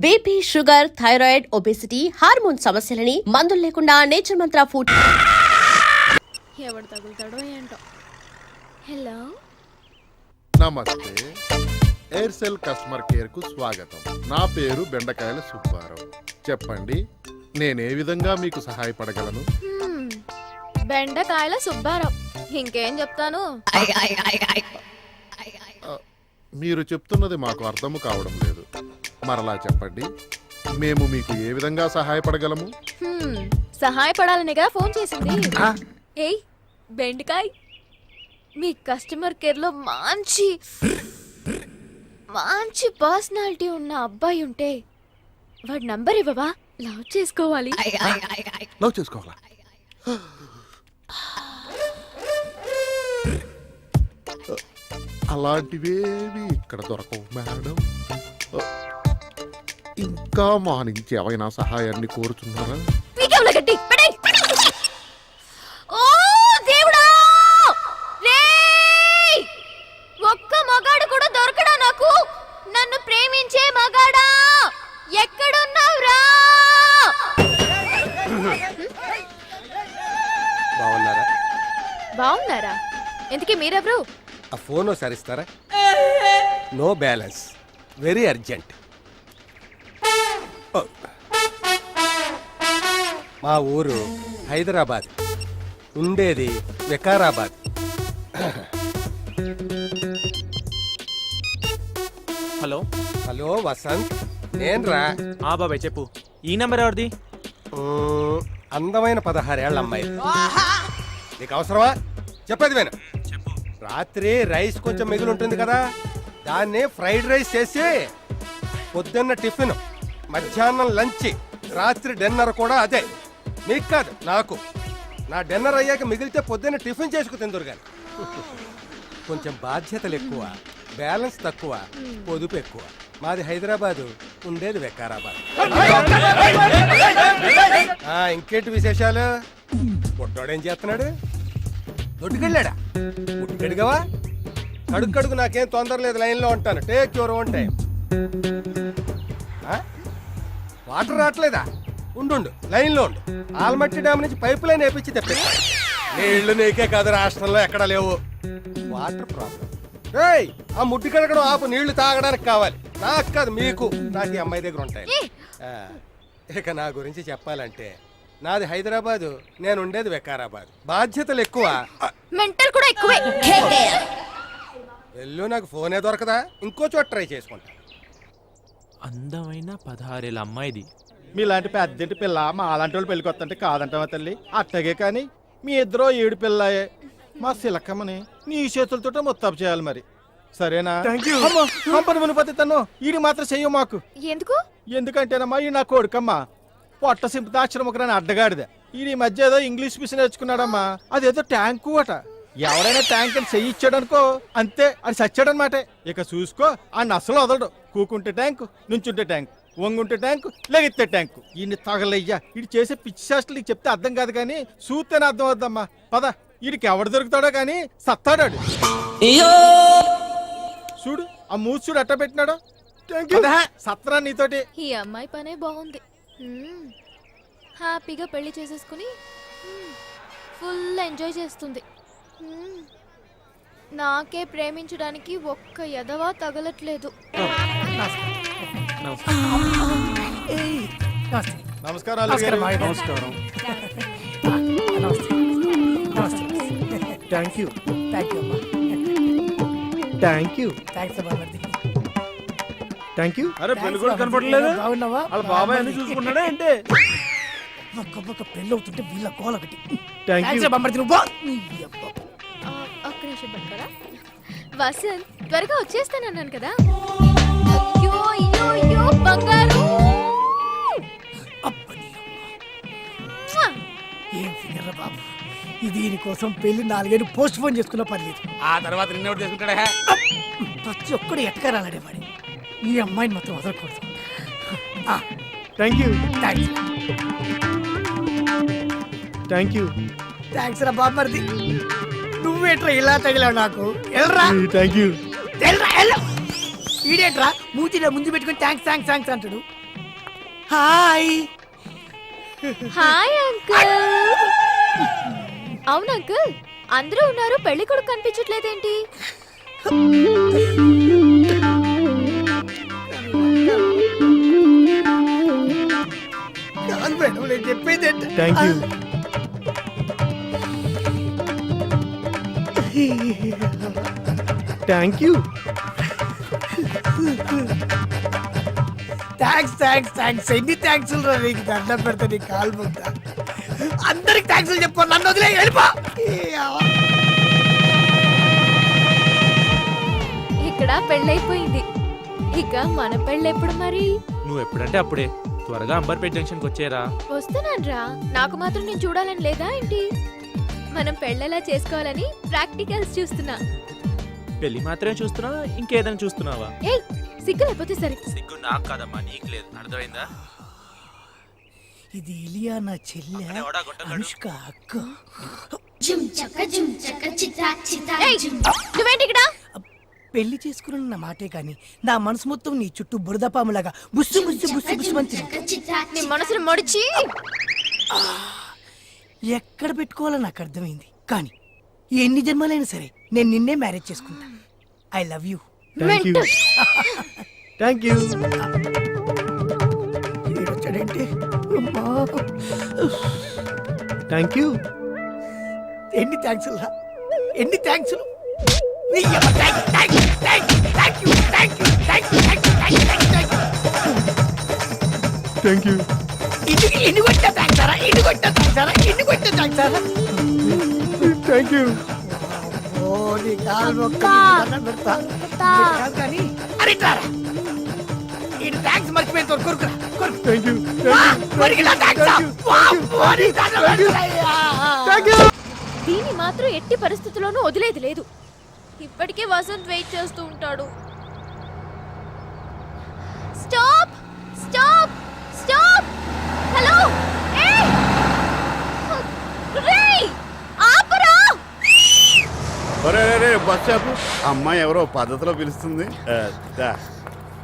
BP, sugar, thyroid, obesity, hormone సమస్యలని మందులు లేకుండా నేచర్ మంత్ర ఫుడ్. ఎవడు తగులుతాడో ఏంటో. హలో, నమస్తే. ఎయిర్సెల్ కస్టమర్ కేర్ కు స్వాగతం. నా పేరు బెండకాయల సుబ్బారావు. చెప్పండి, నేనే విధంగా మీకు సహాయపడగలను? బెండకాయల సుబ్బారావు. ఇంకేం చెప్తాను? మీరు చెప్తున్నది మాకు అర్థము కావడం లేదు. మరలా చెప్పండి, మేము మీకు ఏ విధంగా సహాయపడగలము? సహాయపడాలనిగా ఫోన్ చేసింది. ఏయ్ బెండకాయ్, మీ కస్టమర్ కేర్ లో మంచి పర్సనాలిటీ ఉన్న అబ్బాయి ఉంటే వాడి నంబర్ ఇవ్వవా? లవ్ చేసుకోవాలి. లవ్ చేసుకోవాలా? అలాంటివేవి ఇక్కడ దొరకవు మేడం. ఇంకా మా నుంచి ఏమైనా సహాయాన్ని కోరుతున్నారా? ఒక్క మగాడు కూడా దొరకడా నాకు? నన్ను ప్రేమించే మగాడా, ఎక్కడున్నావురా? బాగున్నారా? ఎందుకే మీరెవరు? ఆ ఫోన్ ఒకసారి ఇస్తారా? No balance, very urgent. మా ఊరు హైదరాబాద్, ఉండేది వికారాబాద్. హలో హలో వసంత్, నేనురా. బాబాయ్ చెప్పు, ఈ నెంబర్ ఎవరిది? అందమైన 16 ఏళ్ల అమ్మాయి. నీకు అవసరమా? చెప్పేది విను. రాత్రి రైస్ కొంచెం మిగిలి ఉంటుంది కదా, దాన్ని ఫ్రైడ్ రైస్ చేసి పొద్దున్న టిఫిన్, మధ్యాహ్నం లంచ్, రాత్రి డిన్నర్ కూడా అదే. మీకు కాదు, నాకు. నా డిన్నర్ అయ్యాక మిగిలితే పొద్దున్న టిఫిన్ చేసుకు తిందురు కానీ. కొంచెం బాధ్యతలు ఎక్కువ, బ్యాలెన్స్ తక్కువ, పొదుపు ఎక్కువ. మాది హైదరాబాదు, ఉండేది వికారాబాద్. ఇంకేంటి విశేషాలు? పుట్టోడేం చేస్తున్నాడు? దొడ్డుకెళ్ళాడా? పుట్టుకెడిగవా? కడుగు నాకేం తొందర లేదు, లైన్లో ఉంటాను. Take your own time. Water రావట్లేదా? ఉండు, లైన్లో ఉండు. ఆల్మట్టి డ్యామ్ నుంచి పైప్ లైన్ వేపించి తెప్పిస్తా. నీళ్లు నీకే కాదు, రాష్ట్రంలో ఎక్కడా లేవు. Water problem. ఆ ముడ్డి కడగడం ఆపు, నీళ్లు తాగడానికి కావాలి. నాకు కాదు, మీకు. నాకు ఈ అమ్మాయి దగ్గర ఉంటాయి. ఇక నా గురించి చెప్పాలంటే, నాది హైదరాబాదు, నేను ఉండేది వికారాబాద్. బాధ్యతలు ఎక్కువ, మెంటల్ కూడా ఎక్కువే. వెళ్ళు, నాకు ఫోనే దొరకదా? ఇంకో చోట ట్రై చేసుకుంటా. అందమైన 16 ఏళ్ళ అమ్మాయిది. మీలాంటి పెద్దంటి పిల్ల మా అలాంటి వాళ్ళు పెళ్ళికి వస్తుంటే కాదంటావా తల్లి? అట్టగే కానీ మీ ఇద్దరు 7 పిల్లయే. మా సిలకమ్మని నీ చేతులతో ముస్తాబు చేయాలి మరి, సరేనా? కంపని మునిపతి తను ఈడి మాత్రం చెయ్య మాకు. ఎందుకు? ఎందుకంటేనమ్మా, ఈ నా కొడుకమ్మా పొట్ట సింపుతా అక్షరముఖరాని అడ్డగాడిదే. ఈ మధ్య ఏదో ఇంగ్లీష్ మిషన్ నేర్చుకున్నాడమ్మా. అదేదో ట్యాంకు అట. ఎవరైనా ట్యాంక్ అని చెయ్యి ఇచ్చాడనుకో అంతే, అది చచ్చాడనమాట. ఇక చూసుకో, ఆ అసలు వదలడు. కూకుంటే ట్యాంకు, నుంచుంటే ట్యాంకు, వంగుంటే ట్యాంకు, లెగితే ట్యాంకు. ఈయన్ని తగలయ్యా. ఇటు చేసే పిచ్చి శాస్త్రాలు నీకు చెప్తే అర్థం కాదు కానీ చూస్తేనే అర్థం అవుద్దమ్మా. పద, వీడికి ఎవడు దొరుకుతాడో కానీ సత్తాడాడు. చూడు, ఆ మూసి చూడు అట్ట పెట్టినాడు. సత్రా నీతోటి. ఈ అమ్మాయి పనే బాగుంది. హ్యాపీగా పెళ్లి చేసేసుకుని ఫుల్ ఎంజాయ్ చేస్తుంది. నాకే ప్రేమించడానికి ఒక్క ఎదవా తగలట్లేదు. నమస్కారం. అరే పెళ్లి కూడా కనపడలేదు. వాళ్ళ బాబాయ్ అన్ని చూసుకున్నాడా అంటే? ఒక్క పెళ్ళి అవుతుంటే వీళ్ళ కోల ఒకటి. ఒక్క నిమిషం పట్టుకోరా. వసంత్, త్వరగా వచ్చేస్తానన్నాను కదా. బంగారు ఏం ఫిగర్ బాబు, దీనికోసం పెళ్లి 4 ఏళ్ళు పోస్ట్ పోన్ చేసుకున్నా పర్లేదు. ఆ తర్వాత నిన్నెవరు చేసుకుంటాడా? ప్రతి ఒక్కడు ఎట్టకారాలనే వాడి. ఈ అమ్మాయిని మొత్తం వదలకూడదు. థ్యాంక్స్ రా బామ్మర్ది. నువ్వేట్రా ఇలా తగిలావు నాకు? ఈడేట్రా మూతిలో ముందు పెట్టుకుని థ్యాంక్స్ అంటాడు. హాయ్. Hi uncle. అవును అంకుల్, అందరూ ఉన్నారు, పెళ్లి కొడుకు కనిపించట్లేదేంటి? కాదు మేడం, నేను చెప్పేది ఏంటి? Thank you. Thank you. Thanks thanks thanks. ఎన్ని థ్యాంక్స్ నీకు దండం పెడతా, నీ కాలు మొక్తా. అందరికి థ్యాంక్స్ చెప్పు, నన్ను వదిలే వెళ్ళిపో. ఇక్కడ పెళ్ళైపోయింది, ఇక మన పెళ్ళెప్పుడు మరి? నువ్వు ఎప్పుడంటే అప్పుడే. త్వరగా అంబర్పేట జంక్షన్కి వచ్చేరా. వస్తున్నాన్రా, నాకు మాత్రం నేను చూడాలని లేదా ఏంటి? మనం పెళ్ళెలా చేసుకోవాలని ప్రాక్టికల్స్ చూస్తున్నా. పెళ్లి మాత్రమే చూస్తున్నావా, ఇంకేదైనా చూస్తున్నావా? ఏయ్, సిగ్గు లేకపోతే సరే. సిగ్గు నాకు కాదమ్మా, నీకు లేదు. అర్థమైందా? ఇది ఇలియా నా చెల్లె, ఎవడా గొట్టంగాడు? అనుష్క అక్క. ఏయ్, నువ్వేంటి ఇక్కడ? పెళ్లి చేసుకున్న నా మాటే కాని నా మనసు మొత్తం నీ చుట్టూ బురదపాములాగా బుస్సు బుస్సు బుస్సు బుస్సు అని తిరుగుతుంది. నీ మనసును మొడిచి ఎక్కడ పెట్టుకోవాలో నాకు అర్థమైంది. కానీ ఎన్ని జన్మలైనా సరే నేను నిన్నే మ్యారేజ్ చేసుకుంటా. I love you. Thank you. Thank you. వచ్చాడేంటి? Thank you. ఎన్ని థ్యాంక్స్ రా, ఎన్ని థ్యాంక్స్. Thank you. ఎన్ని కొట్టే థ్యాంక్స్ రా, ఎన్ని కొట్టే థ్యాంక్స్ రా, ఎన్ని కొట్టే థ్యాంక్స్ రా. Thank you. ఓ నీ కాలు మొక్క, దండం పెడతా. కాదు కానీ అరే ఇట్లారా, ఈ థ్యాంక్స్ మర్చిపోయిన కొరుకురా కొరుకు. Thank you. దీన్ని మాత్రం ఎట్టి పరిస్థితుల్లోనూ వదిలేది లేదు. ఇప్పటికే వసంత్ వెయిట్ చేస్తూ ఉంటాడు. Stop stop stop. హలో, ఏయ్ రేయ్, ఆపరా. ఒరే బస్ ఆపు. అమ్మాయి ఎవరో పద్ధతిలో పిలుస్తుంది. దా,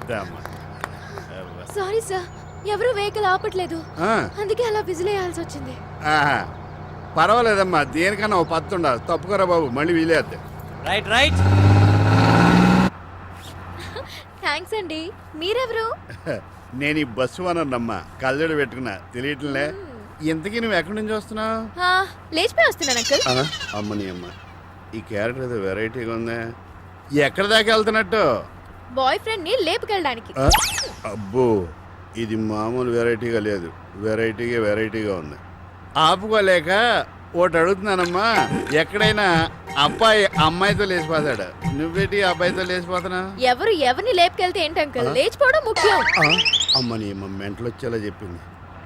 దా అమ్మా. సారీ సార్, ఎవరు వెహికల్ ఆపట్లేదు, ఆ, అందుకే అలా విజిలేయాల్సి వచ్చింది. ఆహా. పర్వాలేదమ్మా, దేనికన్నా ఓ పద్ధతి ఉండాలి. తప్పుకోరా బాబు, మళ్ళీ వీలేద్ది. Right right. థ్యాంక్స్ అండి. మీరెవరు? నేను ఈ బస్సు అనమ్మా, కళ్ళజోడు పెట్టుకున్నా, తెలియట్లే. ఇంతకీ నువ్వు ఎక్కడి నుంచి వస్తున్నావు? లేచిపోయి వస్తున్నాను అంకుల్. అమ్మని అమ్మ, ఈ క్యారెక్టర్ ఏదో వెరైటీగా ఉంది. ఎక్కడ దాకా వెళ్తున్నట్టు? బాయ్ ఫ్రెండ్ ని లేపుకెళ్ళడానికి. ఆ, అబ్బో, ఇది మామూలు వెరైటీగా లేదు, వెరైటీగా ఉంది. ఆపుకోలేక ఒకటి అడుగుతున్నానమ్మా, ఎక్కడైనా అబ్బాయి అమ్మాయితో లేచిపోతాడు, నువ్వేటి అబ్బాయితో లేచిపోతున్నా? ఎవరు ఎవరిని లేపుకెళ్తే ఏంటి అంకుల్, లేచిపోవడం ముఖ్యం. అమ్మని అమ్మ మెంటలు వచ్చేలా చెప్పింది.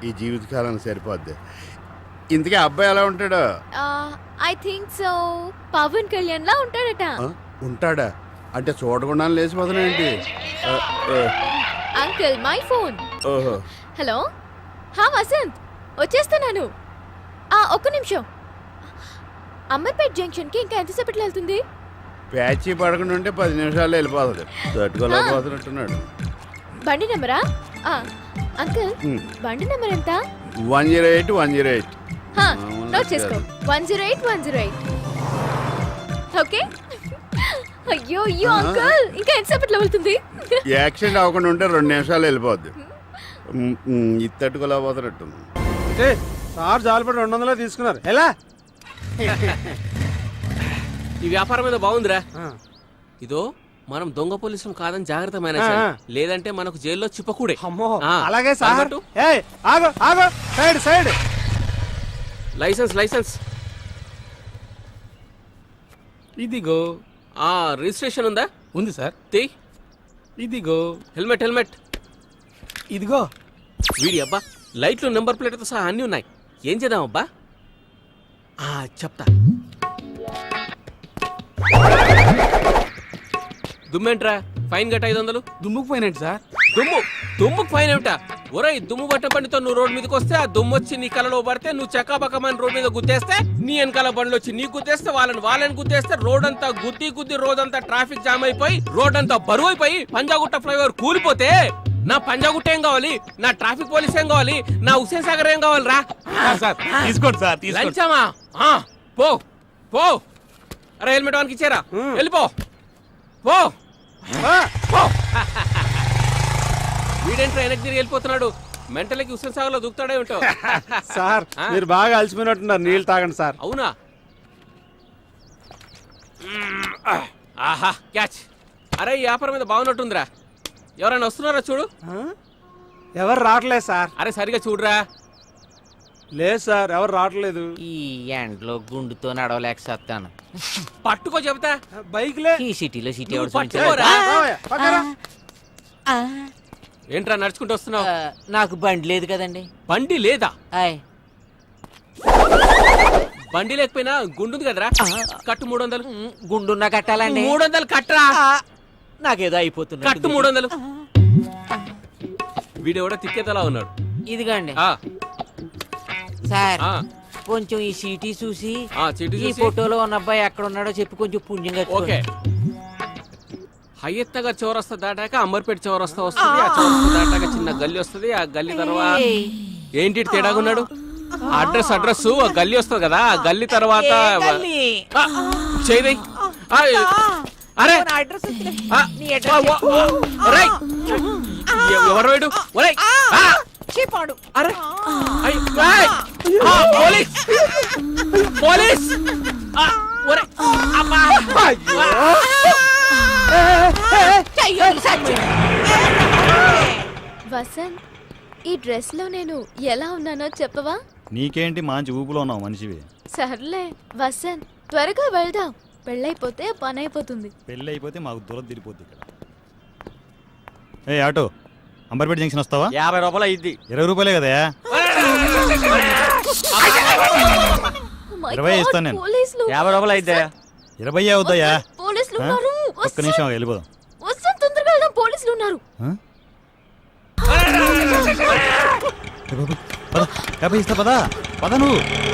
ఈ జీవితకాలానికి సరిపోద్ది. ఇంతకీ అబ్బాయి ఎలా ఉంటాడు? I think so Pavan Kalyan లా ఉంటాడట. ఉంటాడా? అంటే చూడకుండా లేచిపోతున్నా ఏంటి? Uncle my phone. ఓహో, హలో, హా వసంత్, వచ్చేస్తున్నాను. ఒక్క నిమిషం. అమర్పేట్ జంక్షన్ కి ఇంకా ఎంతసేపట్లో వెళ్తుంది? ప్యాచీ పడకుండా ఉంటే 10 నిమిషాల్లో వెళ్ళిపోతుంది. తట్టుకోలేకపోతున్నట్టున్నాడు. బండి నెంబరా? అంకుల్, బండి నెంబర్ ఎంత? 108. నోట్ చేసుకో, 108. ఓకే. అయ్యో అయ్యో అంకుల్, ఇంకా ఎంతసేపట్లో వెళ్తుంది? యాక్సిడెంట్ అవ్వకుండా ఉంటే 2 నిమిషాలు వెళ్ళిపోద్ది. ఇది తట్టుకోలేకపోతున్నట్టుంది. సార్ జాలిపడి 200 తీసుకున్నారు. ఎలా ఈ వ్యాపారం మీద బాగుందిరా. ఇదో మనం దొంగ పోలీసులు కాదని జాగ్రత్త మేనేజ్ చేయాలి. లేదంటే మనకు జైల్లో చిప్పకూడే. అమ్మో, అలాగే సార్. ఆగో, సైడ్. లైసెన్స్ ఇదిగో. రిజిస్ట్రేషన్ ఉందా? ఉంది సార్. ఇదిగో. హెల్మెట్ ఇదిగో. వీడి అబ్బా, లైట్లు నెంబర్ ప్లేట్తో సహా అన్నీ ఉన్నాయి. ఏం చేద్దాం అబ్బా? చెప్తా. దుమ్మేంట్రా? ఫైన్ గట్ట 500. దుమ్ముకు పోయినట్టు సార్. దుమ్ముకు ఫైన్ ఏమిటా? ఒరేయ్, దుమ్ము పట్ట బండితో నువ్వు రోడ్ మీదకి వస్తే, ఆ దుమ్ము వచ్చి నీ కలలో పడితే, నువ్వు చక్కాబక్కమని రోడ్ మీద గుద్దేస్తే, నీ వెనకాల బండ్లు వచ్చి నీ గుద్దేస్తే, వాళ్ళని గుద్దేస్తే, రోడ్ అంతా గుద్ది రోజంతా ట్రాఫిక్ జామ్ అయిపోయి, రోడ్ అంతా బరువు అయిపోయి, పంజాగుట్ట ఫ్లైఓవర్ కూలిపోతే నా పంజాగుట్ట ఏం కావాలి, నా ట్రాఫిక్ పోలీస్ ఏం కావాలి, నా హుసేన్ సాగర్ ఏం కావాలి రా. సార్ తీసుకోండి సార్ లంచమా? పో పో. అరే హెల్మెట్ వానికి ఇచ్చారా? వెళ్ళిపో పో పో. వీడేంట్రా వెనక్కి తిరిగి వెళ్ళిపోతున్నాడు? మెంటలకి హుసేన్ సాగర్ లో దూకుతాడే ఉంటావు. సార్ మీరు బాగా అలసిపోయినట్టున్నారు, నీళ్ళు తాగండి సార్. అవునా? ఆహా క్యాచ్. అరే ఈ వ్యాపారం మీద బాగున్నట్టుందిరా. ఎవరైనా వస్తున్నారా చూడు. ఎవరు రావట్లేదు సార్. అరే సరిగా చూడురా. లేదు సార్, ఎవరు రావట్లేదు. ఈ ఎండ్లో గుండుతో నడవలేకపోతాను. పట్టుకో చెబుతా. బైక్లే. ఈ సిటీలో సిటీ నువ్వు ఎవరు పట్టుకోరా. పక్కరా. ఏంట్రా నడుచుకుంటూ వస్తున్నావు? నాకు బండి లేదు కదండి. బండి లేదా? ఆయ్ బండి లేకపోయినా గుండుంది కదరా. కట్టు 300. గుండున్నా కట్టాలండి. 300 కట్టరా. నాకేదో అయిపోతుంది. కట్టు 300. వీడెవడో తిక్కేతలా ఉన్నాడు. ఇదిగండి ఆ, సార్, ఆ, కొంచెం ఈ సిటీ చూసి ఆ, చీటీ ఈ చూసి. ఫోటోలో ఉన్న అబ్బాయి ఎక్కడ ఉన్నాడో చెప్పి కొంచెం పుణ్యంగా ఓకే. హయ్యత్ నగర్ చౌరస్తా దాటాక అంబర్పేట చౌరస్తా వస్తుంది. ఆ చౌరస్తా దాటాక చిన్న గల్లీ వస్తుంది. ఆ గల్లీ తర్వాత ఏంటి ఇటు తేడాగా ఉన్నాడు? అడ్రస్ ఆ గల్లీ వస్తుంది కదా. ఆ గల్లీ తర్వాత చేయదై. అరే ఆ, ఒరేయ్, ఎవరు వీడు? ఒరేయ్, ఆ, అరే, అయ్, ఏయ్, ఆ, పోలీస్ పోలీస్. ఆ, ఒరేయ్, అబ్బా. వసంత్, ఈ డ్రెస్ లో నేను ఎలా ఉన్నానో చెప్పవా? నీకేంటి మంచి ఊపులో ఉన్నావు మనిషివి. సర్లే వసంత్, త్వరగా వెళ్దాం. పెళ్ళైపోతే పని అయిపోతుంది. పెళ్ళి అయిపోతే మాకు దూరం తిరిగిపోద్ది ఇక్కడ. ఏ ఆటో, అంబర్పేట జంక్షన్ వస్తావా? 50 రూపాయలు అయింది. 20 రూపాయలే కదా. Oh my 20 God, ఇస్తాను నేను. పోలీసులు. 50 రూపాయలు అయిద్దా? 20 అవుతాయా? పోలీసులు ఆ? ఉన్నారు. ఒక్క నిమిషం వెళ్ళిపోదాం. వసంత్, తొందరగా వెళ్దాం. పోలీసులు ఉన్నారు. పద, ఇస్తా పదా. పద నువ్వు.